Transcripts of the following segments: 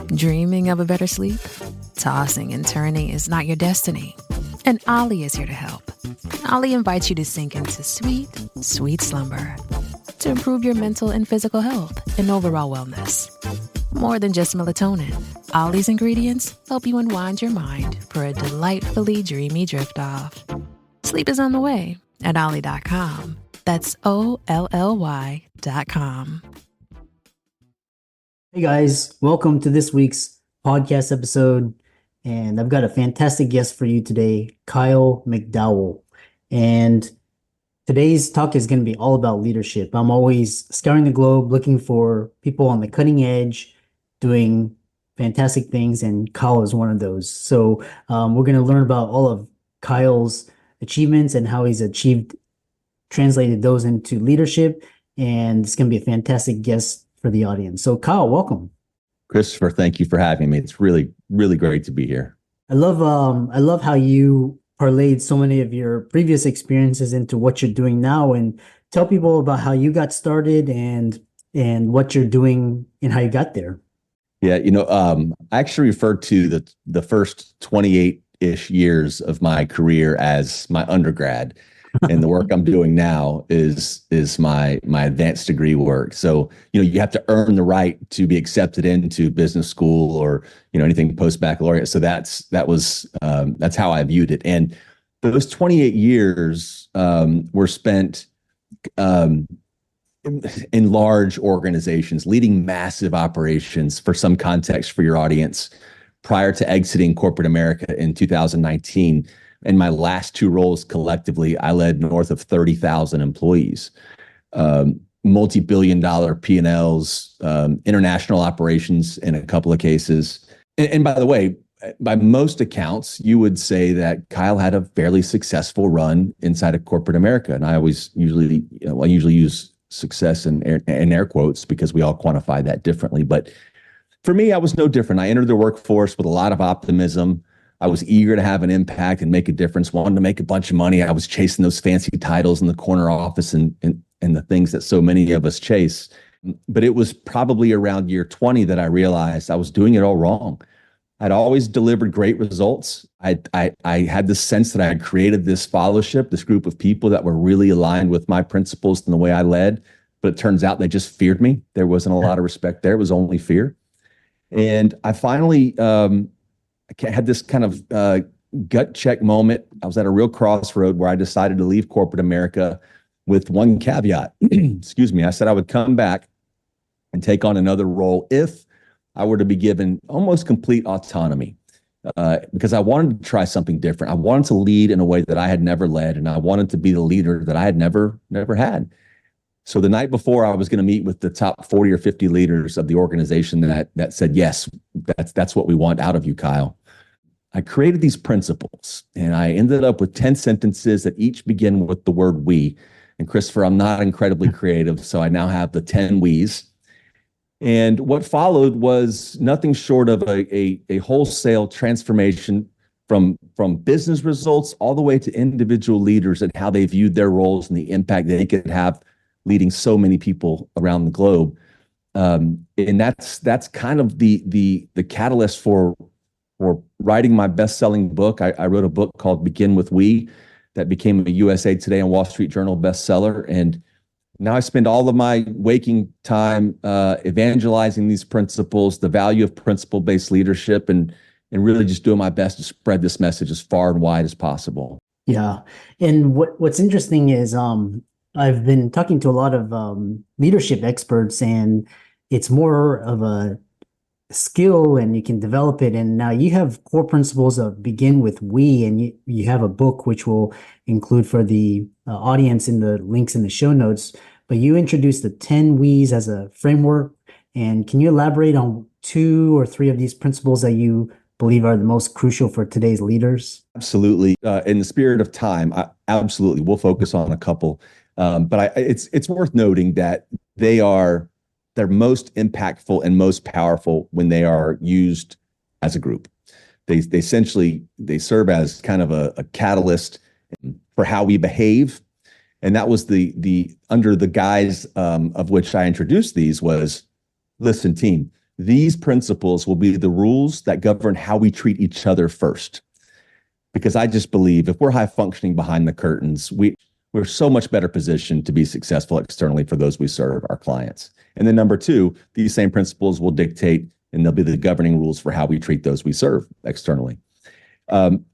Dreaming of a better sleep? Tossing and turning is not your destiny. And Ollie is here to help. Ollie invites you to sink into sweet, sweet slumber to improve your mental and physical health and overall wellness. More than just melatonin, Ollie's ingredients help you unwind your mind for a delightfully dreamy drift off. Sleep is on the way at Ollie.com. That's OLLY.com. Hey guys, welcome to this week's podcast episode. And I've got a fantastic guest for you today, Kyle McDowell. And today's talk is going to be all about leadership. I'm always scouring the globe looking for people on the cutting edge doing fantastic things, and Kyle is one of those. So we're going to learn about all of Kyle's achievements and how he's translated those into leadership. And it's going to be a fantastic guest for the audience. So Kyle, welcome. Christopher, thank you for having me. It's really, really great to be here. I love how you parlayed so many of your previous experiences into what you're doing now, and tell people about how you got started and what you're doing and how you got there. Yeah, I actually refer to the first 28-ish years of my career as my undergrad. And the work I'm doing now is my advanced degree work. So, you have to earn the right to be accepted into business school or, anything post-baccalaureate. So that's how I viewed it. And those 28 years were spent in large organizations, leading massive operations. For some context for your audience, prior to exiting corporate America in 2019, in my last two roles collectively, I led north of 30,000 employees, multi-billion-dollar P&Ls, international operations in a couple of cases. And by the way, by most accounts, you would say that Kyle had a fairly successful run inside of corporate America. And I usually use success in air quotes because we all quantify that differently. But for me, I was no different. I entered the workforce with a lot of optimism. I was eager to have an impact and make a difference, wanted to make a bunch of money. I was chasing those fancy titles in the corner office and the things that so many of us chase. But it was probably around year 20 that I realized I was doing it all wrong. I'd always delivered great results. I had this sense that I had created this fellowship, this group of people that were really aligned with my principles and the way I led. But it turns out they just feared me. There wasn't a lot of respect there. It was only fear. And I finally had this kind of gut check moment. I was at a real crossroad where I decided to leave corporate America with one caveat. Excuse me. I said I would come back and take on another role if I were to be given almost complete autonomy, because I wanted to try something different. I wanted to lead in a way that I had never led, and I wanted to be the leader that I had never had. So the night before, I was going to meet with the top 40 or 50 leaders of the organization that said, yes, that's what we want out of you, Kyle. I created these principles, and I ended up with 10 sentences that each begin with the word we. And Christopher, I'm not incredibly creative, so I now have the 10 we's. And what followed was nothing short of a wholesale transformation from business results all the way to individual leaders and how they viewed their roles and the impact they could have leading so many people around the globe. And that's kind of the catalyst for writing my best-selling book. I wrote a book called Begin with We that became a USA Today and Wall Street Journal bestseller. And now I spend all of my waking time evangelizing these principles, the value of principle-based leadership, and really just doing my best to spread this message as far and wide as possible. Yeah. And what's interesting is I've been talking to a lot of leadership experts, and it's more of a skill and you can develop it. And now you have core principles of begin with we, and you have a book which we'll include for the audience in the links in the show notes. But you introduced the 10 we's as a framework. And can you elaborate on 2 or 3 of these principles that you believe are the most crucial for today's leaders? Absolutely. In the spirit of time, absolutely. We'll focus on a couple. But it's worth noting that they're most impactful and most powerful when they are used as a group. They essentially serve as kind of a catalyst for how we behave. And that was the under the guise of which I introduced these was, listen, team, these principles will be the rules that govern how we treat each other first. Because I just believe if we're high functioning behind the curtains, we're so much better positioned to be successful externally for those we serve, our clients. And then number two, these same principles will dictate and they'll be the governing rules for how we treat those we serve externally. And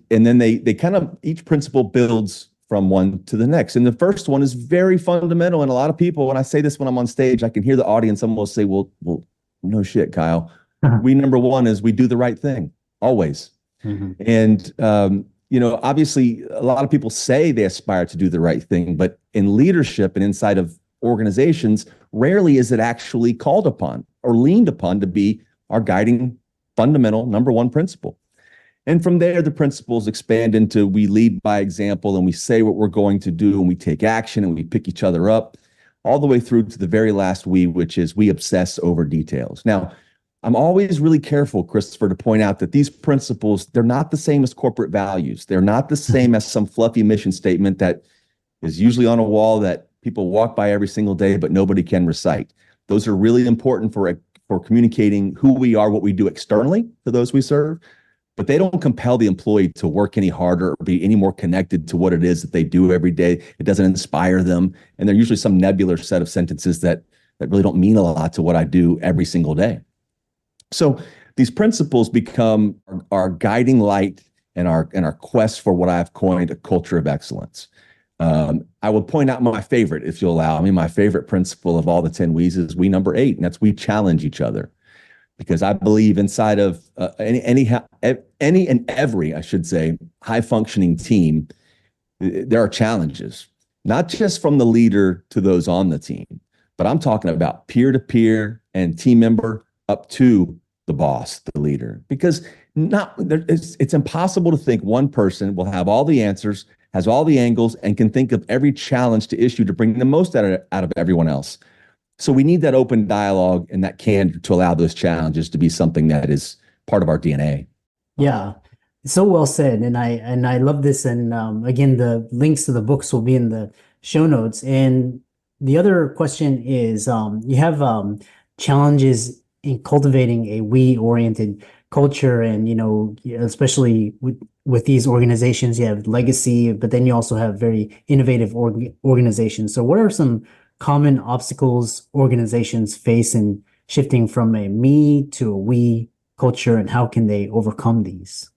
then they kind of, each principle builds from one to the next. And the first one is very fundamental. And a lot of people, when I say this when I'm on stage, I can hear the audience almost say, well, no shit, Kyle. Number one is we do the right thing, always. Mm-hmm. And, obviously a lot of people say they aspire to do the right thing, but in leadership and inside of organizations, rarely is it actually called upon or leaned upon to be our guiding fundamental number one principle. And from there, the principles expand into we lead by example and we say what we're going to do and we take action and we pick each other up all the way through to the very last we, which is we obsess over details. Now, I'm always really careful, Christopher, to point out that these principles, they're not the same as corporate values. They're not the same as some fluffy mission statement that is usually on a wall that people walk by every single day, but nobody can recite. Those are really important for communicating who we are, what we do externally to those we serve, but they don't compel the employee to work any harder or be any more connected to what it is that they do every day. It doesn't inspire them. And they're usually some nebular set of sentences that really don't mean a lot to what I do every single day. So these principles become our guiding light and our quest for what I've coined a culture of excellence. I will point out my favorite, if you'll allow me. My favorite principle of all the 10 We's is we number 8, and that's we challenge each other. Because I believe inside of any and every, I should say, high functioning team, there are challenges, not just from the leader to those on the team, but I'm talking about peer to peer and team member up to the boss, the leader, because it's impossible to think one person will have all the answers, has all the angles, and can think of every challenge to issue to bring the most out of everyone else. So we need that open dialogue and that candor to allow those challenges to be something that is part of our DNA. Yeah, so well said. And I love this. And again, the links to the books will be in the show notes. And the other question is, you have challenges in cultivating a we-oriented culture, and especially with these organizations, you have legacy, but then you also have very innovative organizations. So what are some common obstacles organizations face in shifting from a me to a we culture, and how can they overcome these?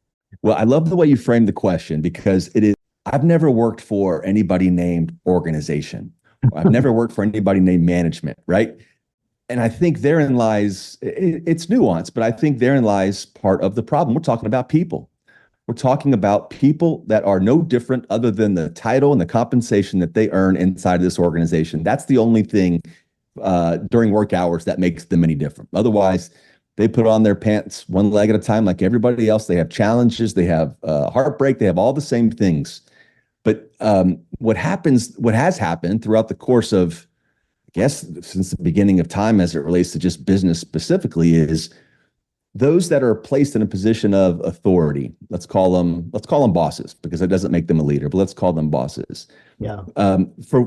Well, I love the way you framed the question, because it is, I've never worked for anybody named organization. I've never worked for anybody named management, right? And I think therein lies, it's nuanced, but I think therein lies part of the problem. We're talking about people. We're talking about people that are no different other than the title and the compensation that they earn inside of this organization. That's the only thing during work hours that makes them any different. Otherwise, they put on their pants one leg at a time like everybody else. They have challenges, they have heartbreak, they have all the same things. But what has happened throughout the course of, I guess, since the beginning of time as it relates to just business specifically, is those that are placed in a position of authority, let's call them bosses, because it doesn't make them a leader, but let's call them bosses. Yeah. For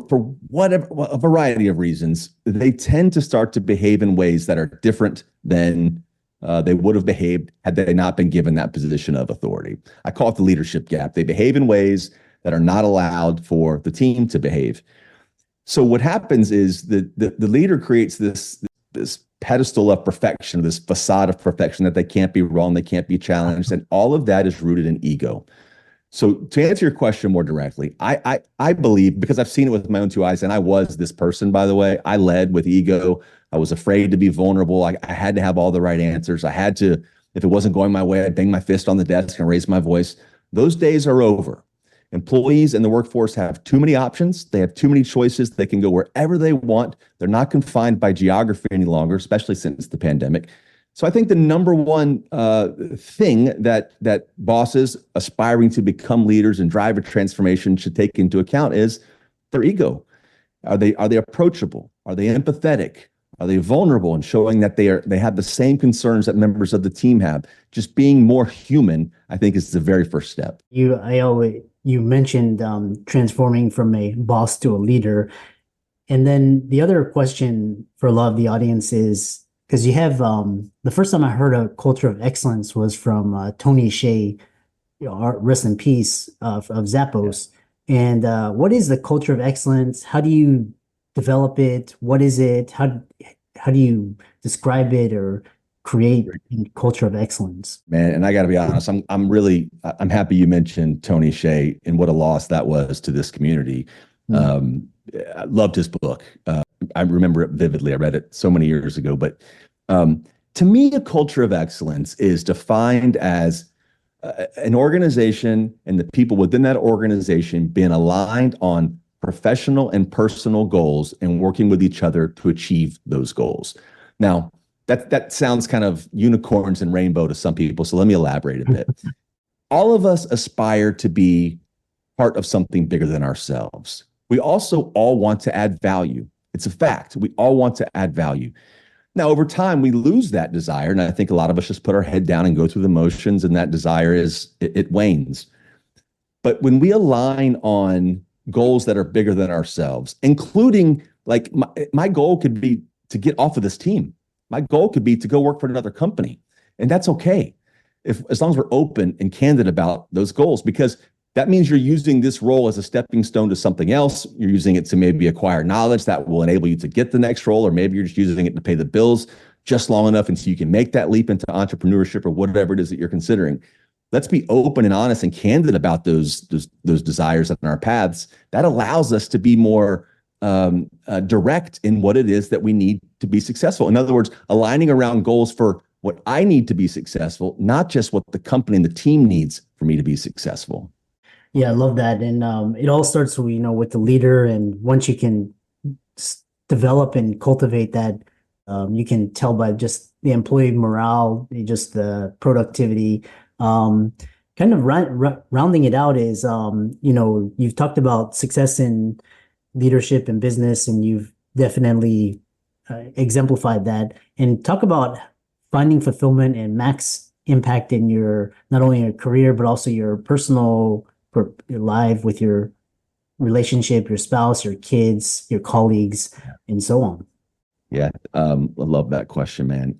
whatever, a variety of reasons, they tend to start to behave in ways that are different than they would have behaved had they not been given that position of authority. I call it the leadership gap. They behave in ways that are not allowed for the team to behave. So what happens is the leader creates this pedestal of perfection, this facade of perfection that they can't be wrong, they can't be challenged, and all of that is rooted in ego. So to answer your question more directly, I believe, because I've seen it with my own two eyes, and I was this person, by the way. I led with ego. I was afraid to be vulnerable. I had to have all the right answers. I had to, if it wasn't going my way, I'd bang my fist on the desk and raise my voice. Those days are over. Employees in the workforce have too many options. They have too many choices. They can go wherever they want. They're not confined by geography any longer, especially since the pandemic. So I think the number one thing that bosses aspiring to become leaders and drive a transformation should take into account is their ego. Are they approachable? Are they empathetic? Are they vulnerable, and showing that they have the same concerns that members of the team have? Just being more human, I think, is the very first step. You mentioned transforming from a boss to a leader. And then the other question for a lot of the audience is, because you have the first time I heard a culture of excellence was from Tony Hsieh, rest in peace, of Yeah. Zappos. And what is the culture of excellence? How do you develop it? What is it? How do you describe it or create a culture of excellence? Man, and I got to be honest, I'm happy you mentioned Tony Hsieh and what a loss that was to this community. Mm. Um, I loved his book. I remember it vividly. I read it so many years ago. But to me, a culture of excellence is defined as an organization and the people within that organization being aligned on professional and personal goals and working with each other to achieve those goals. Now, that sounds kind of unicorns and rainbow to some people. So let me elaborate a bit. All of us aspire to be part of something bigger than ourselves. We also all want to add value. It's a fact. We all want to add value. Now, over time, we lose that desire. And I think a lot of us just put our head down and go through the motions, and that desire it wanes. But when we align on goals that are bigger than ourselves, including like my goal could be to get off of this team. My goal could be to go work for another company. And that's okay. As long as we're open and candid about those goals, because that means you're using this role as a stepping stone to something else. You're using it to maybe acquire knowledge that will enable you to get the next role, or maybe you're just using it to pay the bills just long enough until you can make that leap into entrepreneurship or whatever it is that you're considering. Let's be open and honest and candid about those desires and our paths. That allows us to be more direct in what it is that we need to be successful. In other words, aligning around goals for what I need to be successful, not just what the company and the team needs for me to be successful. Yeah, I love that. And it all starts with, with the leader. And once you can develop and cultivate that, you can tell by just the employee morale, just the productivity. Kind of rounding it out is, you've talked about success in leadership and business, and you've definitely exemplified that. And talk about finding fulfillment and max impact in not only your career, but also your personal life with your relationship, your spouse, your kids, your colleagues, and so on. Yeah, I love that question, man.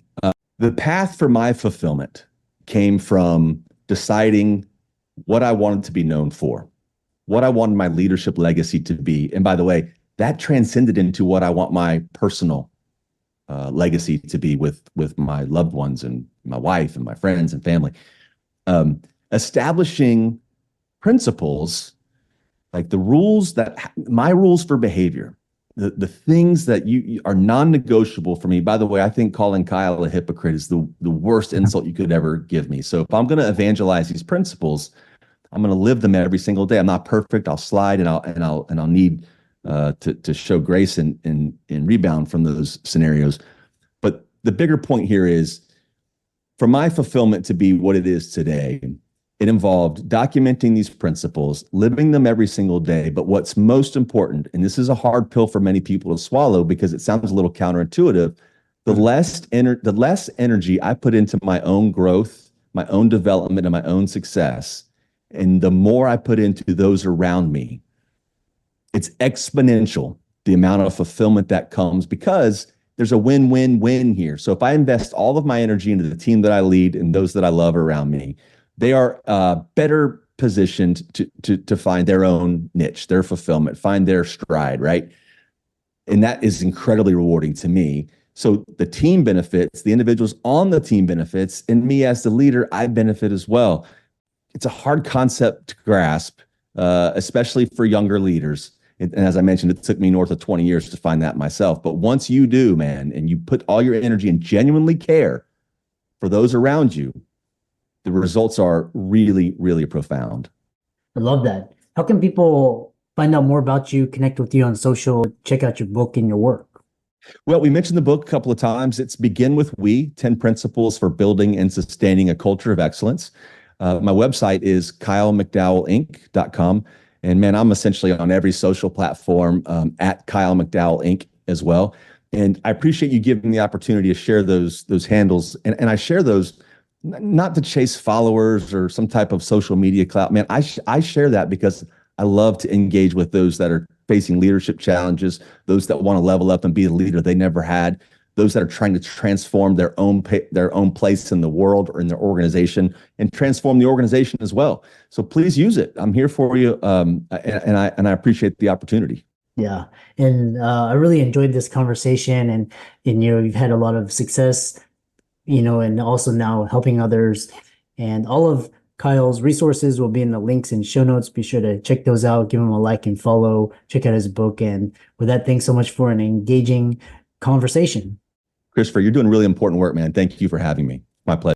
The path for my fulfillment came from deciding what I wanted to be known for, what I wanted my leadership legacy to be. And by the way, that transcended into what I want my personal legacy to be with my loved ones and my wife and my friends and family. Establishing principles, like my rules for behavior, the things that you are non-negotiable for me. By the way, I think calling Kyle a hypocrite is the worst insult you could ever give me. So if I'm going to evangelize these principles, I'm going to live them every single day. I'm not perfect. I'll slide and I'll need to show grace and rebound from those scenarios. But the bigger point here is, for my fulfillment to be what it is today, it involved documenting these principles, living them every single day. But what's most important, and this is a hard pill for many people to swallow because it sounds a little counterintuitive, the less energy I put into my own growth, my own development, and my own success, and the more I put into those around me, it's exponential, the amount of fulfillment that comes, because there's a win-win-win here. So if I invest all of my energy into the team that I lead and those that I love around me, they are better positioned to find their own niche, their fulfillment, find their stride, right? And that is incredibly rewarding to me. So the team benefits, the individuals on the team benefits, and me as the leader, I benefit as well. It's a hard concept to grasp, especially for younger leaders. And as I mentioned, it took me north of 20 years to find that myself. But once you do, man, and you put all your energy and genuinely care for those around you, the results are really, really profound. I love that. How can people find out more about you, connect with you on social, check out your book and your work? Well, we mentioned the book a couple of times. It's Begin with We, 10 Principles for Building and Sustaining a Culture of Excellence. My website is kylemcdowellinc.com. And man, I'm essentially on every social platform at Kyle McDowell Inc. as well. And I appreciate you giving me the opportunity to share those handles. And I share those not to chase followers or some type of social media clout. Man, I share that because I love to engage with those that are facing leadership challenges, those that want to level up and be a leader they never had. those that are trying to transform their own place in the world or in their organization and transform the organization as well. So please use it. I'm here for you, and I appreciate the opportunity. Yeah, and I really enjoyed this conversation, and you've had a lot of success, and also now helping others, and all of Kyle's resources will be in the links and show notes. Be sure to check those out, give him a like and follow, check out his book. And with that, thanks so much for an engaging conversation. Christopher, you're doing really important work, man. Thank you for having me. My pleasure.